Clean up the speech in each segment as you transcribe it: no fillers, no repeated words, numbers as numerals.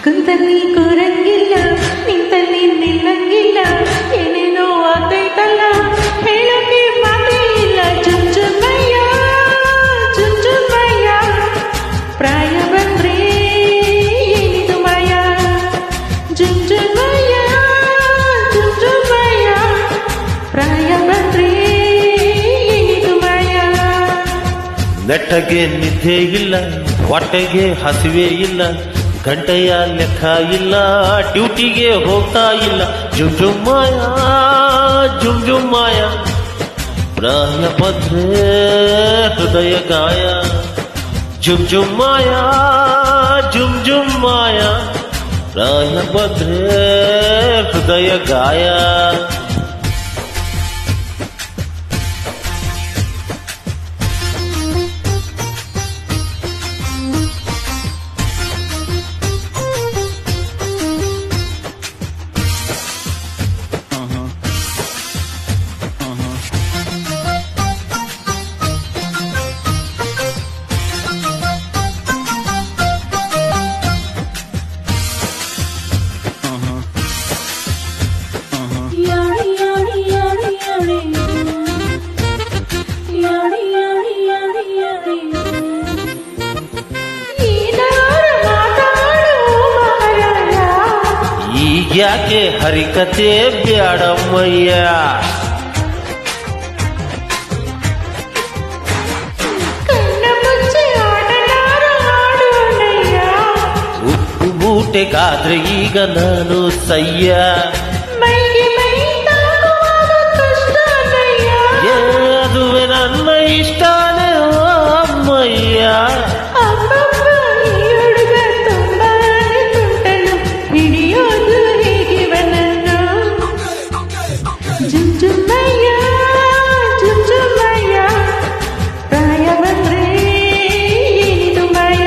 ಕುಂತಲ್ಲಿ ಕೂರಂಗಿಲ್ಲ, ನಿಂತಲ್ಲಿ ನಿಲ್ಲಂಗಿಲ್ಲ, ಏನೇನೋ ಆಗ್ತೈತಲ್ಲ, ಹೇಳೋಕೆ ಮಾತೇ ಇಲ್ಲ. ಜುಂಜುಮಯ್ಯ ಜುಂಜುಮಯ್ಯ, ಪ್ರಾಯ ಬಂದ್ರೆ ಏನಿದು ಮಾಯ. ಜುಂಜುಮಯ್ಯ ಜುಂಜುಮಯ್ಯ, ಪ್ರಾಯ ಬಂದ್ರೆ ಏನಿದು ಮಾಯ. ನೆಟ್ಟಗೆ ನಿದ್ದೆ ಇಲ್ಲ, ಹೊಟ್ಟೆಗೆ ಹಸಿವೆ ಇಲ್ಲ, ಗಂಟೆಯ ಲೆಕ್ಕ ಇಲ್ಲ, ಡ್ಯೂಟಿಗೆ ಹೋಗ್ತಾ ಇಲ್ಲ. ಜುಂಜುಮಾಯ ಜುಂಜುಮಾಯ, ಪ್ರಾಯ ಬಂದ್ರೆ ಹೃದಯ ಗಾಯ. ಜುಂಜುಮಾಯ ಜುಂಜುಮಾಯ, ಪ್ರಾಯ ಬಂದ್ರೆ ಹೃದಯ ಗಾಯ. ಯಾಕೆ ಹರಿಕತೆ ಬ್ಯಾಡಮ್ಮಯ್ಯ, ಉಪ್ಪು ಬೂಟೆಗಾದ್ರೆ ಈಗ ನಾನು ಸಯ್ಯ. ಅದುವೆ ನನ್ನ ಇಷ್ಟಾನೇ ಅಮ್ಮಯ್ಯ. ಜುಂಜುಮಯ್ಯ ಜುಂಜುಮಯ್ಯ, ಪ್ರಾಯ ಬಂದ್ರೆ ಏನಿದು ಮಾಯ.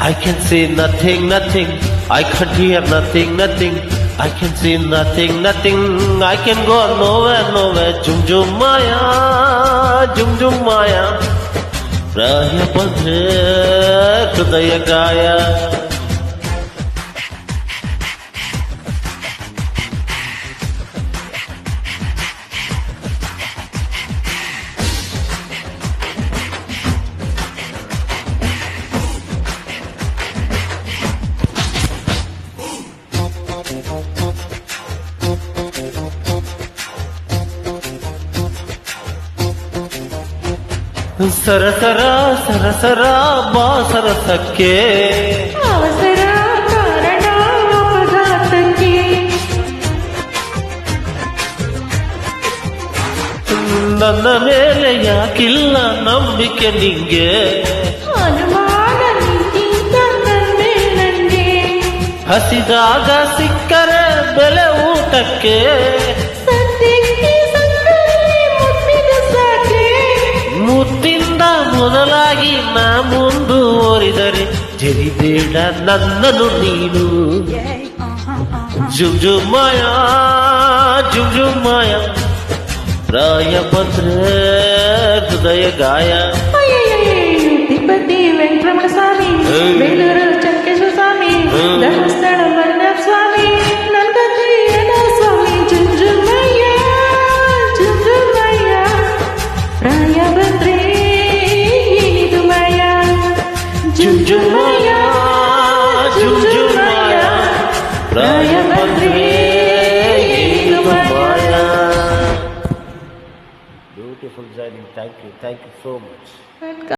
I can say nothing, nothing. I can't hear nothing, nothing. I can see nothing, nothing. I can go nowhere, nowhere. Jumjumaya, Jumjumaya, Praya Padre Hridaya Gaya. ಸರಸರ ಸರಸರ ಬಾಸರಸಕ್ಕೆ ಅವಸರ ಕಾರಣ ಅಪಘಾತಕ್ಕೆ. ನನ್ನ ಮೇಲೆ ಯಾಕಿಲ್ಲ ನಂಬಿಕೆ ನಿಂಗೆ, ಅನುಮಾನ ನಿಂಗಿಂತ ನನ್ನೇ ನಂಗೆ. ಹಸಿದಾಗ ಸಿಕ್ಕರೆ ಬೆಲೆ ಊಟಕ್ಕೆ, ಸದ್ಯಕ್ಕೆ ಸಕ್ಕರೆ ಮುಟ್ಟಿದ ಸಾಕೆ. ಮುತ್ತಿಂದ ಮೊದಲಾಗಿ ನಾ ಮುಂದುವರಿದರೆ ಜರಿಬೇಡ ನನ್ನನ್ನು ನೀನು. ಜುಂಜುಮಾಯ ಜುಂಜುಮಾಯ, ಪ್ರಾಯ ಬಂದ್ರೆ ಹೃದಯ ಗಾಯ. ತಿರುಪತಿ ವೆಂಕಟರಮಣ ಸ್ವಾಮಿ, ಬೇಲೂರು ಚಂಕೇಶ್ವರ ಸ್ವಾಮಿ, ಧರ್ಮಸ್ಥಳ ಮರನಾಥ ಸ್ವಾಮಿ, ನನ್ನ ಏನೋ ಸ್ವಾಮಿ. ಜುಂಜುಮಯ್ಯ ಜುಂಜುಮಯ್ಯ, ಪ್ರಾಯ ಬಂದ್ರೆ ಏನಿದು ಮಾಯ. ಜುಂಜುಮಾಯ ಜುಂಜುಮಾಯ, ಪ್ರಾಯ ಬಂದ್ರೆ ಏನಿದು ಮಾಯ. Beautiful journey. Thank you so much.